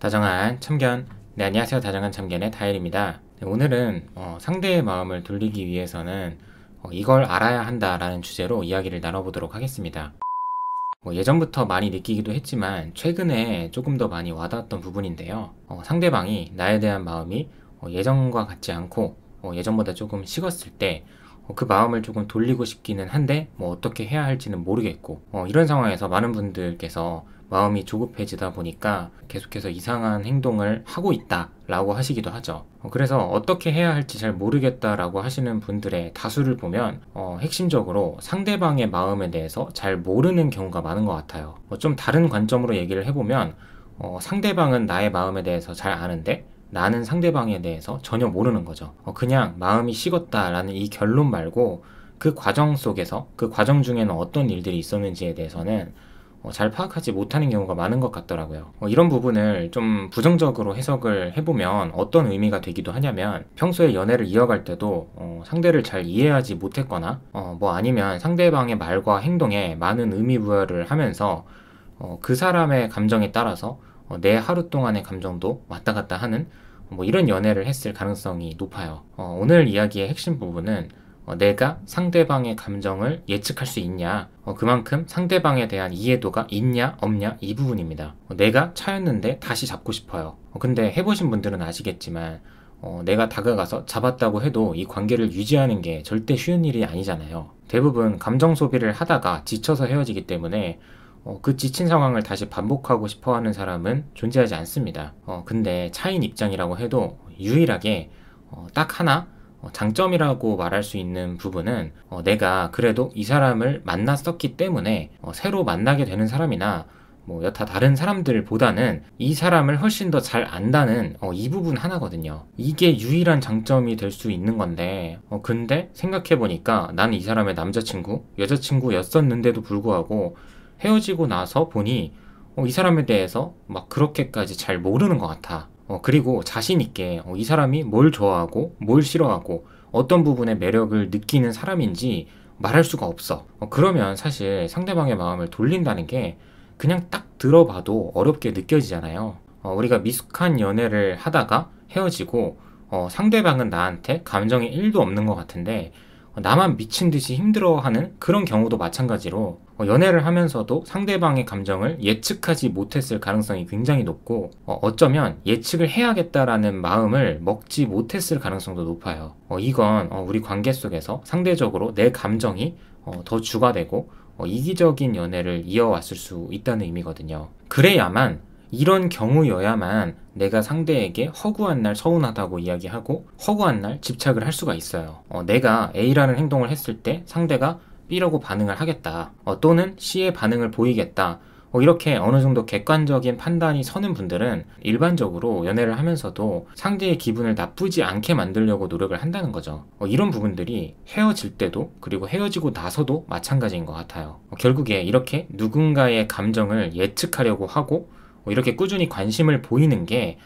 다정한 참견. 네, 안녕하세요. 다정한 참견의 다일입니다. 네, 오늘은 상대의 마음을 돌리기 위해서는 이걸 알아야 한다라는 주제로 이야기를 나눠보도록 하겠습니다. 예전부터 많이 느끼기도 했지만 최근에 조금 더 많이 와닿았던 부분인데요. 상대방이 나에 대한 마음이 예전과 같지 않고 예전보다 조금 식었을 때 그 마음을 조금 돌리고 싶기는 한데 어떻게 해야 할지는 모르겠고 이런 상황에서 많은 분들께서 마음이 조급해지다 보니까 계속해서 이상한 행동을 하고 있다 라고 하시기도 하죠. 그래서 어떻게 해야 할지 잘 모르겠다 라고 하시는 분들의 다수를 보면 핵심적으로 상대방의 마음에 대해서 잘 모르는 경우가 많은 것 같아요. 좀 다른 관점으로 얘기를 해보면 상대방은 나의 마음에 대해서 잘 아는데 나는 상대방에 대해서 전혀 모르는 거죠. 그냥 마음이 식었다라는 이 결론 말고 그 과정 속에서 그 과정 중에는 어떤 일들이 있었는지에 대해서는 잘 파악하지 못하는 경우가 많은 것 같더라고요. 이런 부분을 좀 부정적으로 해석을 해보면 어떤 의미가 되기도 하냐면 평소에 연애를 이어갈 때도 상대를 잘 이해하지 못했거나 아니면 상대방의 말과 행동에 많은 의미 부여를 하면서 그 사람의 감정에 따라서 내 하루 동안의 감정도 왔다 갔다 하는 이런 연애를 했을 가능성이 높아요. 오늘 이야기의 핵심 부분은 내가 상대방의 감정을 예측할 수 있냐, 그만큼 상대방에 대한 이해도가 있냐 없냐 이 부분입니다. 내가 차였는데 다시 잡고 싶어요. 근데 해보신 분들은 아시겠지만 내가 다가가서 잡았다고 해도 이 관계를 유지하는 게 절대 쉬운 일이 아니잖아요. 대부분 감정 소비를 하다가 지쳐서 헤어지기 때문에 그 지친 상황을 다시 반복하고 싶어 하는 사람은 존재하지 않습니다. 근데 차인 입장이라고 해도 유일하게 딱 하나 장점이라고 말할 수 있는 부분은 내가 그래도 이 사람을 만났었기 때문에 새로 만나게 되는 사람이나 여타 다른 사람들보다는 이 사람을 훨씬 더 잘 안다는 이 부분 하나거든요. 이게 유일한 장점이 될 수 있는 건데 근데 생각해보니까 나는 이 사람의 남자친구, 여자친구였었는데도 불구하고 헤어지고 나서 보니 이 사람에 대해서 막 그렇게까지 잘 모르는 것 같아. 그리고 자신있게 이 사람이 뭘 좋아하고 뭘 싫어하고 어떤 부분에 매력을 느끼는 사람인지 말할 수가 없어. 그러면 사실 상대방의 마음을 돌린다는 게 그냥 딱 들어봐도 어렵게 느껴지잖아요. 우리가 미숙한 연애를 하다가 헤어지고 상대방은 나한테 감정이 1도 없는 것 같은데 나만 미친 듯이 힘들어하는 그런 경우도 마찬가지로 연애를 하면서도 상대방의 감정을 예측하지 못했을 가능성이 굉장히 높고 어쩌면 예측을 해야겠다라는 마음을 먹지 못했을 가능성도 높아요. 이건 우리 관계 속에서 상대적으로 내 감정이 더 주가 되고 이기적인 연애를 이어왔을 수 있다는 의미거든요. 그래야만 이런 경우여야만 내가 상대에게 허구한 날 서운하다고 이야기하고 허구한 날 집착을 할 수가 있어요. 내가 A라는 행동을 했을 때 상대가 B라고 반응을 하겠다. 또는 C의 반응을 보이겠다. 이렇게 어느 정도 객관적인 판단이 서는 분들은 일반적으로 연애를 하면서도 상대의 기분을 나쁘지 않게 만들려고 노력을 한다는 거죠. 이런 부분들이 헤어질 때도 그리고 헤어지고 나서도 마찬가지인 것 같아요. 결국에 이렇게 누군가의 감정을 예측하려고 하고 이렇게 꾸준히 관심을 보이는 게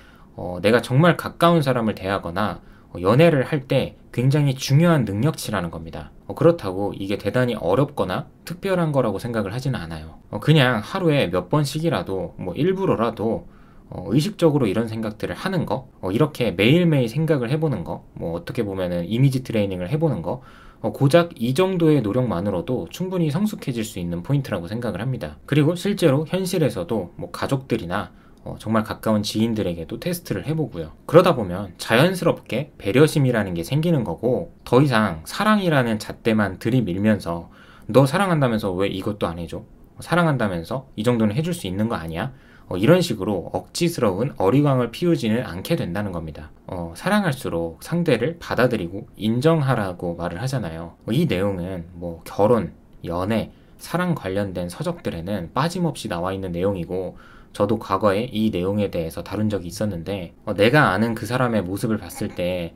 내가 정말 가까운 사람을 대하거나 연애를 할 때 굉장히 중요한 능력치라는 겁니다. 그렇다고 이게 대단히 어렵거나 특별한 거라고 생각을 하지는 않아요. 그냥 하루에 몇 번씩이라도 일부러라도 의식적으로 이런 생각들을 하는 거, 이렇게 매일매일 생각을 해보는 거, 어떻게 보면은 이미지 트레이닝을 해보는 거, 고작 이 정도의 노력만으로도 충분히 성숙해질 수 있는 포인트라고 생각을 합니다. 그리고 실제로 현실에서도 가족들이나 정말 가까운 지인들에게도 테스트를 해보고요. 그러다 보면 자연스럽게 배려심이라는 게 생기는 거고 더 이상 사랑이라는 잣대만 들이밀면서 너 사랑한다면서 왜 이것도 안 해줘? 사랑한다면서 이 정도는 해줄 수 있는 거 아니야? 이런 식으로 억지스러운 어리광을 피우지는 않게 된다는 겁니다. 사랑할수록 상대를 받아들이고 인정하라고 말을 하잖아요. 이 내용은 결혼, 연애, 사랑 관련된 서적들에는 빠짐없이 나와 있는 내용이고 저도 과거에 이 내용에 대해서 다룬 적이 있었는데 내가 아는 그 사람의 모습을 봤을 때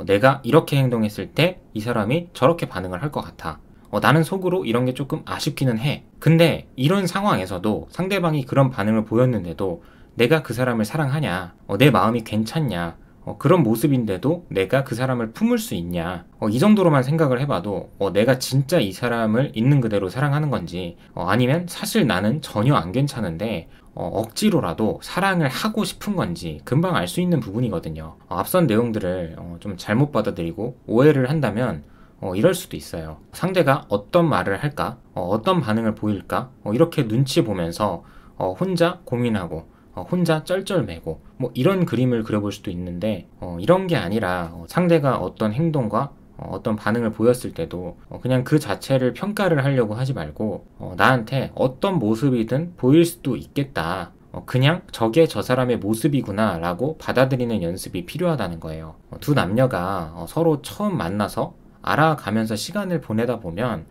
내가 이렇게 행동했을 때 이 사람이 저렇게 반응을 할 것 같아. 나는 속으로 이런 게 조금 아쉽기는 해. 근데 이런 상황에서도 상대방이 그런 반응을 보였는데도 내가 그 사람을 사랑하냐, 내 마음이 괜찮냐, 그런 모습인데도 내가 그 사람을 품을 수 있냐, 이 정도로만 생각을 해봐도 내가 진짜 이 사람을 있는 그대로 사랑하는 건지, 아니면 사실 나는 전혀 안 괜찮은데 억지로라도 사랑을 하고 싶은 건지 금방 알 수 있는 부분이거든요. 앞선 내용들을 좀 잘못 받아들이고 오해를 한다면 이럴 수도 있어요. 상대가 어떤 말을 할까, 어떤 반응을 보일까, 이렇게 눈치 보면서 혼자 고민하고 혼자 쩔쩔매고 뭐 이런 그림을 그려볼 수도 있는데, 이런 게 아니라 상대가 어떤 행동과 어떤 반응을 보였을 때도 그냥 그 자체를 평가를 하려고 하지 말고, 나한테 어떤 모습이든 보일 수도 있겠다, 그냥 저게 저 사람의 모습이구나 라고 받아들이는 연습이 필요하다는 거예요. 두 남녀가 서로 처음 만나서 알아가면서 시간을 보내다 보면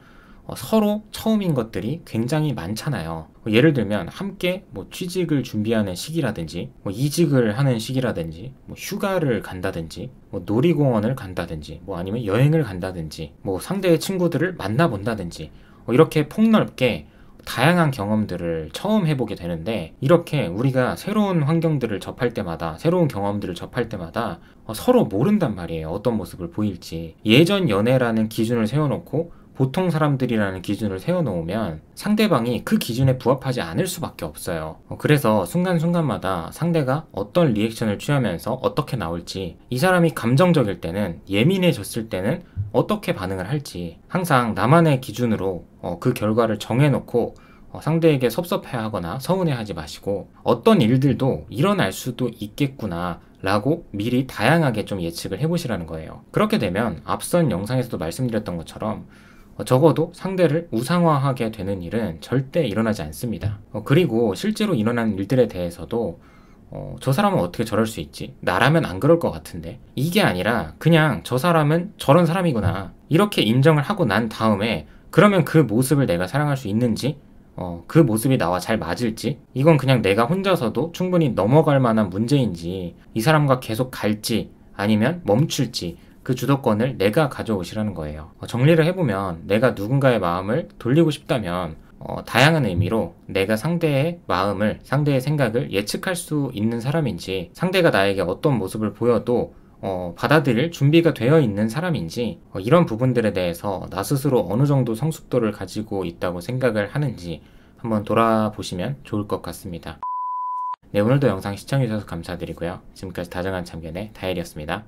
서로 처음인 것들이 굉장히 많잖아요. 예를 들면 함께 뭐 취직을 준비하는 시기라든지, 뭐 이직을 하는 시기라든지, 뭐 휴가를 간다든지, 뭐 놀이공원을 간다든지, 뭐 아니면 여행을 간다든지, 뭐 상대의 친구들을 만나본다든지, 이렇게 폭넓게 다양한 경험들을 처음 해보게 되는데, 이렇게 우리가 새로운 환경들을 접할 때마다, 새로운 경험들을 접할 때마다 서로 모른단 말이에요. 어떤 모습을 보일지. 예전 연애라는 기준을 세워놓고 보통 사람들이라는 기준을 세워놓으면 상대방이 그 기준에 부합하지 않을 수밖에 없어요. 그래서 순간순간마다 상대가 어떤 리액션을 취하면서 어떻게 나올지, 이 사람이 감정적일 때는, 예민해졌을 때는 어떻게 반응을 할지, 항상 나만의 기준으로 그 결과를 정해놓고 상대에게 섭섭해하거나 서운해하지 마시고, 어떤 일들도 일어날 수도 있겠구나 라고 미리 다양하게 좀 예측을 해보시라는 거예요. 그렇게 되면 앞선 영상에서도 말씀드렸던 것처럼 적어도 상대를 우상화하게 되는 일은 절대 일어나지 않습니다. 그리고 실제로 일어난 일들에 대해서도 저 사람은 어떻게 저럴 수 있지? 나라면 안 그럴 것 같은데, 이게 아니라 그냥 저 사람은 저런 사람이구나 이렇게 인정을 하고 난 다음에, 그러면 그 모습을 내가 사랑할 수 있는지, 그 모습이 나와 잘 맞을지, 이건 그냥 내가 혼자서도 충분히 넘어갈 만한 문제인지, 이 사람과 계속 갈지 아니면 멈출지, 그 주도권을 내가 가져오시라는 거예요. 정리를 해보면, 내가 누군가의 마음을 돌리고 싶다면 다양한 의미로 내가 상대의 마음을, 상대의 생각을 예측할 수 있는 사람인지, 상대가 나에게 어떤 모습을 보여도 받아들일 준비가 되어 있는 사람인지, 이런 부분들에 대해서 나 스스로 어느 정도 성숙도를 가지고 있다고 생각을 하는지 한번 돌아보시면 좋을 것 같습니다. 네, 오늘도 영상 시청해주셔서 감사드리고요. 지금까지 다정한 참견의 다엘이었습니다.